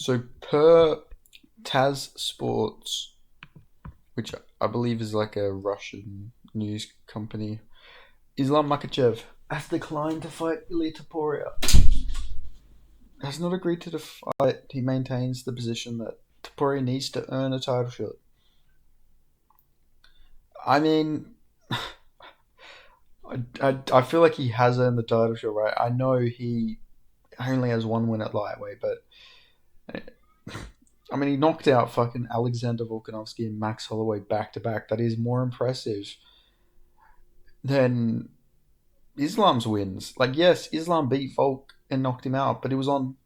So per Taz Sports, which I believe is like a Russian news company, Islam Makhachev has declined to fight Ilia Topuria. Has not agreed to the fight. He maintains the position that Topuria needs to earn a title shot. I mean, I feel like he has earned the title shot, right? I know he only has one win at lightweight, but I mean, he knocked out fucking Alexander Volkanovski and Max Holloway back to back. That is more impressive than Islam's wins. Like, yes, Islam beat Volk and knocked him out, but it was on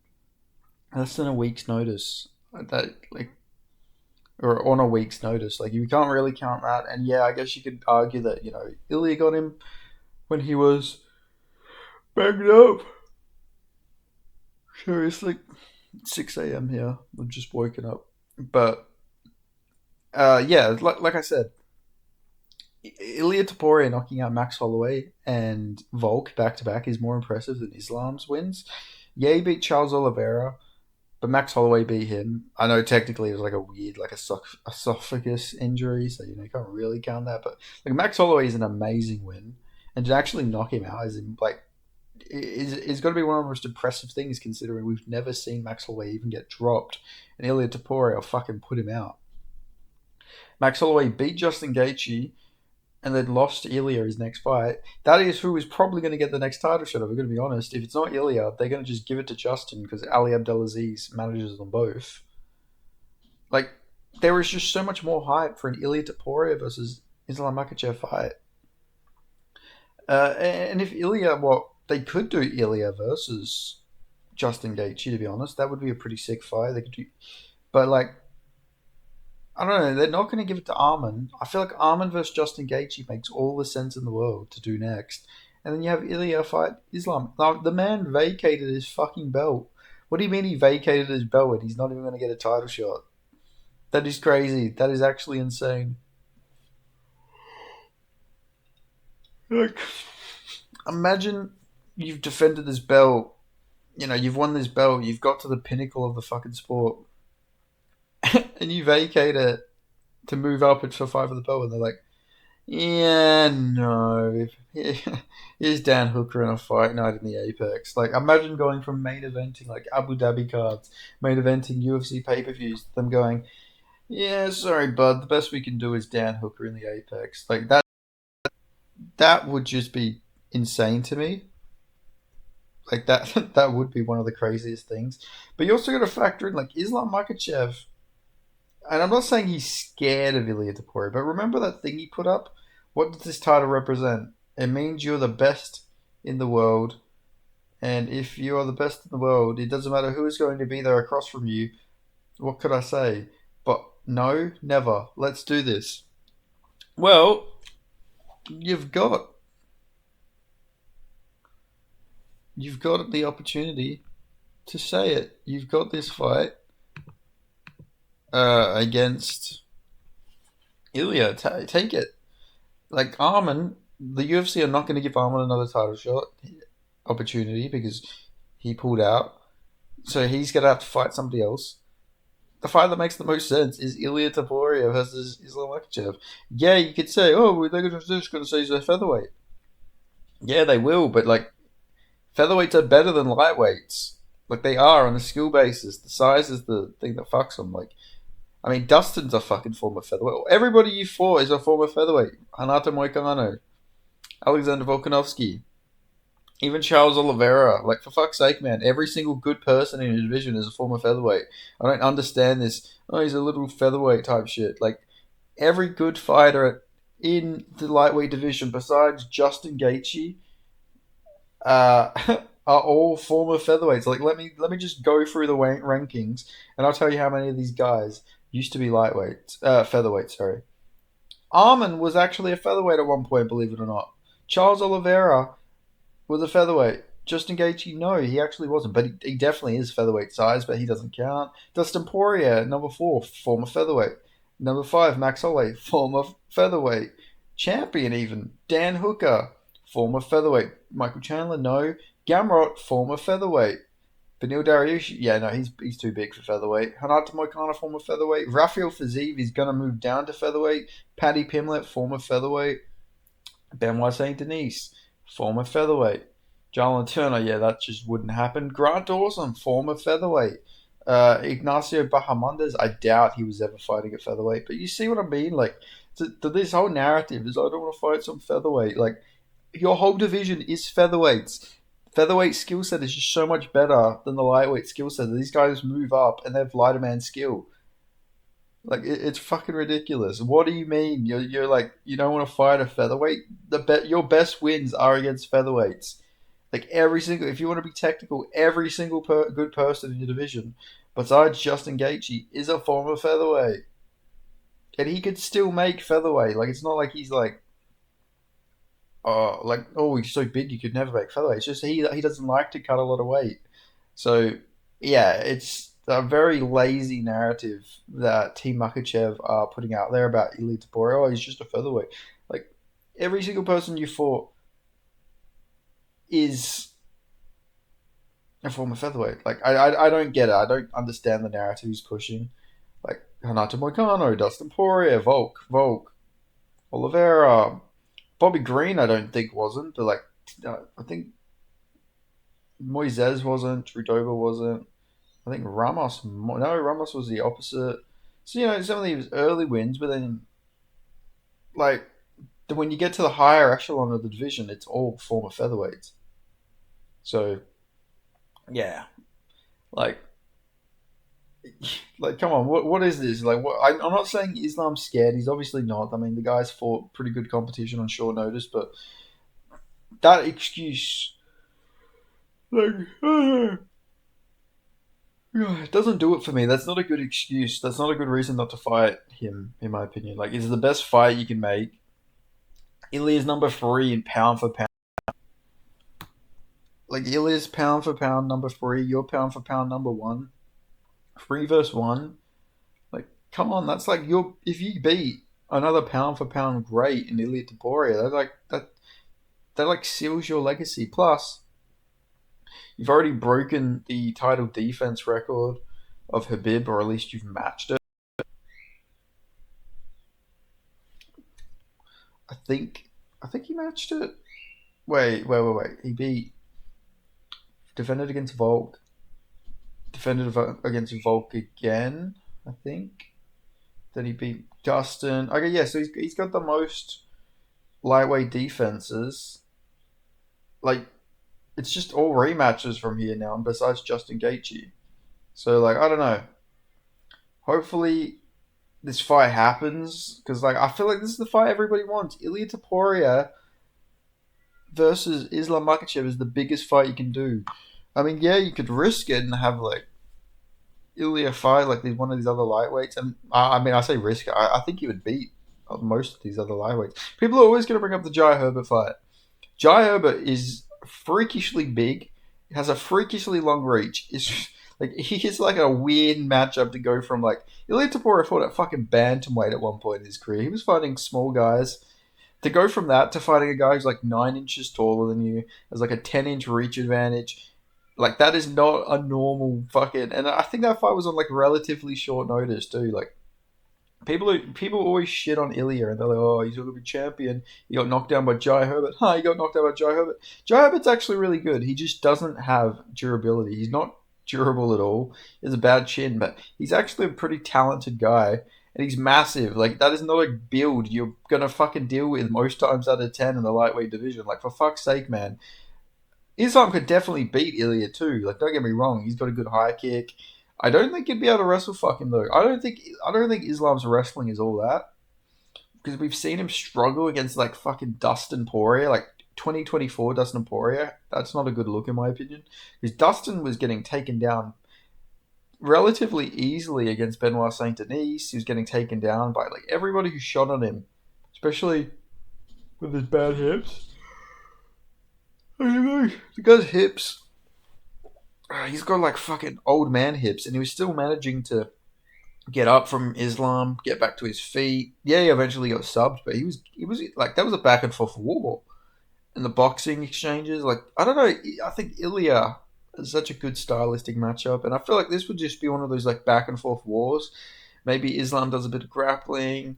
less than a week's notice. That like, or on a week's notice. Like, you can't really count that. And yeah, I guess you could argue that Ilya got him when he was banged up. Seriously, 6 a.m. here. I'm just woken up, but yeah, like I said, Ilia Topuria knocking out Max Holloway and Volk back to back is more impressive than Islam's wins. Yeah, he beat Charles Oliveira, but Max Holloway beat him. I know technically it was like a weird, like a esophagus injury, so you can't really count that. But like Max Holloway is an amazing win, and to actually knock him out is going to be one of the most impressive things considering we've never seen Max Holloway even get dropped, and Ilia Topuria will fucking put him out. Max Holloway beat Justin Gaethje and then lost to Ilia his next fight. That is who is probably going to get the next title shot. If we're going to be honest, if it's not Ilia, they're going to just give it to Justin because Ali Abdelaziz manages them both. Like, there is just so much more hype for an Ilia Topuria versus Islam Makhachev fight. And if Ilia, they could do Ilia versus Justin Gaethje. To be honest, that would be a pretty sick fight. They could do, but like, I don't know. They're not going to give it to Arman. I feel like Arman versus Justin Gaethje makes all the sense in the world to do next. And then you have Ilia fight Islam. Now, the man vacated his fucking belt. What do you mean he vacated his belt and he's not even going to get a title shot? That is crazy. That is actually insane. Like, imagine you've defended this belt. You've won this belt. You've got to the pinnacle of the fucking sport. And you vacate it to move up and for fight for the belt. And they're like, yeah, no. Here's Dan Hooker in a fight night in the Apex. Like, imagine going from main eventing like Abu Dhabi cards, main eventing UFC pay per views, them going, yeah, sorry, bud. The best we can do is Dan Hooker in the Apex. Like that would just be insane to me. Like that, that would be one of the craziest things. But you also got to factor in like Islam Makhachev, and I'm not saying he's scared of Ilia Topuria, but remember that thing he put up? What does this title represent? It means you're the best in the world, and if you are the best in the world, it doesn't matter who is going to be there across from you. What could I say? But no, never. Let's do this. Well, you've got you've got the opportunity to say it. You've got this fight against Ilia. Take it. Like Arman, the UFC are not going to give Arman another title shot opportunity because he pulled out. So he's going to have to fight somebody else. The fight that makes the most sense is Ilia Topuria versus Islam Makhachev. Yeah, you could say, oh, they're just going to say he's a featherweight. Yeah, they will, but like featherweights are better than lightweights. Like they are on a skill basis. The size is the thing that fucks them. Like, I mean, Dustin's a fucking former featherweight. Everybody you fought is a former featherweight. Renato Moicano, Alexander Volkanovski, even Charles Oliveira. Like, for fuck's sake, man, every single good person in your division is a former featherweight. I don't understand this. Oh, he's a little featherweight type shit. Like, every good fighter in the lightweight division, besides Justin Gaethje, uh, are all former featherweights. Like, let me just go through the rankings, and I'll tell you how many of these guys used to be lightweights, featherweights. Sorry, Arman was actually a featherweight at one point, believe it or not. Charles Oliveira was a featherweight. Justin Gaethje, no, he actually wasn't, but he definitely is featherweight size, but he doesn't count. Dustin Poirier, number 4, former featherweight. Number 5, Max Holloway, former featherweight. Champion even, Dan Hooker, former featherweight. Michael Chandler, no. Gamrot, former featherweight. Benil Dariush, yeah, no, he's too big for featherweight. Hanata Moicano, former featherweight. Rafael Fiziev is going to move down to featherweight. Paddy Pimlet, former featherweight. Benoit Saint Denis, former featherweight. Jalen Turner, yeah, that just wouldn't happen. Grant Dawson, former featherweight. Ignacio Bahamondes, I doubt he was ever fighting at featherweight. But you see what I mean? Like, this whole narrative is I don't want to fight some featherweight. Like, your whole division is featherweights. Featherweight skill set is just so much better than the lightweight skill set. These guys move up and they have lighter man skill. Like it's fucking ridiculous. What do you mean? You're like you don't want to fight a featherweight? Your best wins are against featherweights. Like every single, if you want to be technical, every single good person in your division, besides Justin Gaethje, is a former featherweight, and he could still make featherweight. Like it's not like he's like oh he's so big you could never make featherweight. It's just he doesn't like to cut a lot of weight. So yeah, it's a very lazy narrative that Team Makhachev are putting out there about Ilia Topuria. Oh, he's just a featherweight. Like every single person you fought is a former featherweight. Like I don't get it. I don't understand the narrative he's pushing. Like Hanato Moicano, Dustin Poirier, Volk, Oliveira, Bobby Green. I don't think wasn't, but like I think Moises wasn't, Trudoba wasn't. I think Ramos. No, Ramos was the opposite. So some of these early wins, but then like when you get to the higher echelon of the division, it's all former featherweights. So yeah, like like come on, what is this? Like I'm not saying Islam's scared. He's obviously not. I mean, the guy's fought pretty good competition on short notice, but that excuse, like, it doesn't do it for me. That's not a good excuse. That's not a good reason not to fight him, in my opinion. Like, it's the best fight you can make. Ilia's number three in pound for pound. Like, Ilia's pound for pound number three. You're pound for pound number one. Three versus one. Like, come on. That's like if you beat another pound for pound great in Ilia Topuria, that like seals your legacy. Plus, you've already broken the title defense record of Habib, or at least you've matched it. I think he matched it. Wait. He defended against Volk, defended against Volk again. I think. Then he beat Dustin. Okay, yeah. So he's got the most lightweight defenses. Like it's just all rematches from here now, besides Justin Gaethje. So like I don't know. Hopefully this fight happens because like I feel like this is the fight everybody wants. Ilia Topuria versus Islam Makhachev is the biggest fight you can do. I mean, yeah, you could risk it and have like Ilia fight like one of these other lightweights, and I mean I say risk. I think he would beat most of these other lightweights. People are always going to bring up the Jai Herbert fight. Jai Herbert is freakishly big, has a freakishly long reach. Is like he is like a weird matchup to go from like Ilia Topuria fought at fucking bantamweight at one point in his career. He was fighting small guys. To go from that to fighting a guy who's like 9 inches taller than you, has like a 10-inch reach advantage, like that is not a normal fucking. And I think that fight was on like relatively short notice too. Like people always shit on Ilya and they're like, oh, he's gonna be champion. He got knocked down by Jai Herbert. He got knocked out by Jai Herbert. Jai Herbert's actually really good. He just doesn't have durability. He's not durable at all. He has a bad chin, but he's actually a pretty talented guy. And he's massive. Like, that is not a build you're gonna fucking deal with most times out of 10 in the lightweight division. Like, for fuck's sake, man. Islam could definitely beat Ilya too. Like, don't get me wrong, he's got a good high kick. I don't think he'd be able to wrestle fuck him though. I don't think Islam's wrestling is all that. Because we've seen him struggle against like fucking Dustin Poirier, like 2024 Dustin Poirier. That's not a good look in my opinion. Because Dustin was getting taken down relatively easily against Benoit Saint Denis. He was getting taken down by like everybody who shot on him, especially with his bad hips. I don't know. The guy's hips. He's got like fucking old man hips, and he was still managing to get up from Islam, get back to his feet. Yeah, he eventually got subbed, but he was like that was a back and forth war. And the boxing exchanges, like I don't know. I think Ilya such a good stylistic matchup, and I feel like this would just be one of those like back and forth wars. Maybe Islam does a bit of grappling.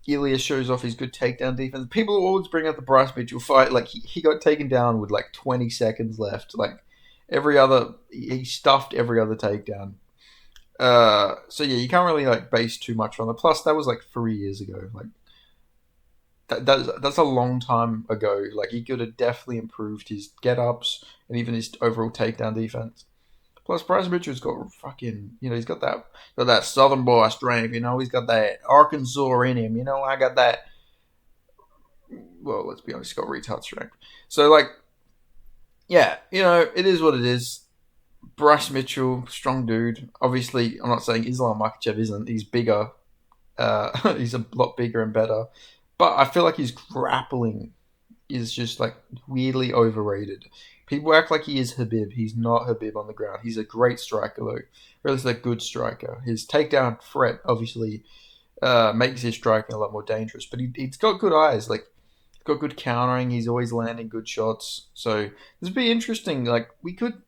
Ilia shows off his good takedown defense. People always bring up the Bryce Mitchell fight. Like he got taken down with like 20 seconds left. Like every other, he stuffed every other takedown. So yeah, you can't really like base too much on it. Plus, that was like 3 years ago. Like that's a long time ago. Like he could have definitely improved his get ups and even his overall takedown defense. Plus, Bryce Mitchell's got fucking, he's got that Southern boy strength. He's got that Arkansas in him. I got that. Well, let's be honest, he's got retard strength. So, like, yeah, it is what it is. Bryce Mitchell, strong dude. Obviously, I'm not saying Islam Makhachev isn't. He's bigger. He's a lot bigger and better. But I feel like his grappling is just like weirdly overrated. People act like he is Habib. He's not Habib on the ground. He's a great striker, though. Or at least a good striker. His takedown threat obviously makes his striking a lot more dangerous. But he's got good eyes. Like, he's got good countering. He's always landing good shots. So this would be interesting. Like, we could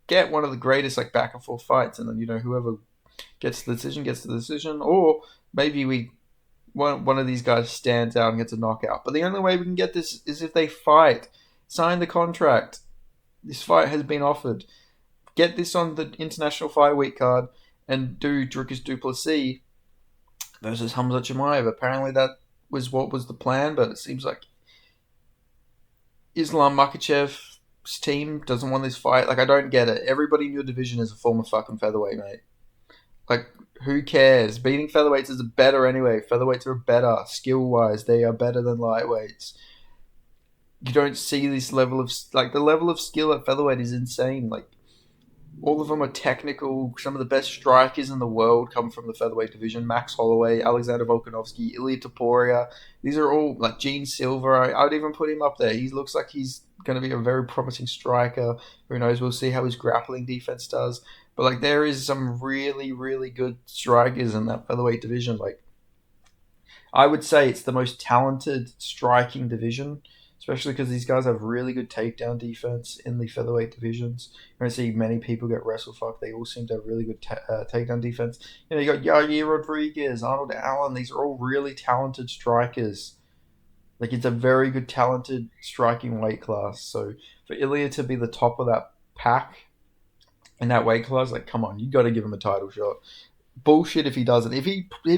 get one of the greatest like back and forth fights, and then whoever gets the decision gets the decision, or maybe one of these guys stands out and gets a knockout. But the only way we can get this is if they fight, sign the contract. This fight has been offered. Get this on the International Fight Week card and do Dricus du Plessis versus Hamza Chimaev. Apparently that was what was the plan, but it seems like Islam Makhachev's team doesn't want this fight. Like, I don't get it. Everybody in your division is a former fucking featherweight, mate. Like, who cares? Beating featherweights is better anyway. Featherweights are better skill-wise. They are better than lightweights. You don't see this level of like the level of skill at featherweight is insane. Like, all of them are technical. Some of the best strikers in the world come from the featherweight division. Max Holloway, Alexander Volkanovski, Ilia Topuria. These are all like Gene Silver. I would even put him up there. He looks like he's going to be a very promising striker. Who knows? We'll see how his grappling defense does. But like, there is some really, really good strikers in that featherweight division. Like, I would say it's the most talented striking division, especially because these guys have really good takedown defense in the featherweight divisions. You don't see many people get wrestle fucked. They all seem to have really good takedown defense. You got Yair Rodriguez, Arnold Allen. These are all really talented strikers. Like, it's a very good, talented striking weight class. So for Ilya to be the top of that pack in that weight class, like, come on, you got to give him a title shot. Bullshit if he doesn't. If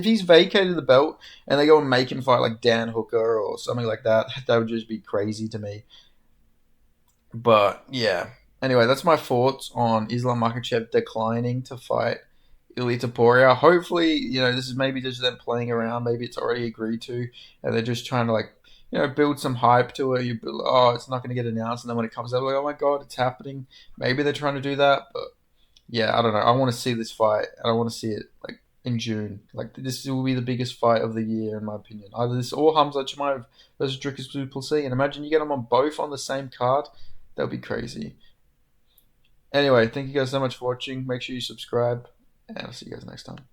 he's vacated the belt and they go and make him fight like Dan Hooker or something like that, that would just be crazy to me. But yeah. Anyway, that's my thoughts on Islam Makhachev declining to fight Ilia Topuria. Hopefully, this is maybe just them playing around. Maybe it's already agreed to, and they're just trying to like, build some hype to it. It's not going to get announced, and then when it comes out, like, oh my god, it's happening. Maybe they're trying to do that, but yeah, I don't know. I want to see this fight, and I want to see it like in June. Like, this will be the biggest fight of the year, in my opinion. Either this or Hamza Chimaev versus Dricus du Plessis. And imagine you get them on both on the same card. That would be crazy. Anyway, thank you guys so much for watching. Make sure you subscribe, and I'll see you guys next time.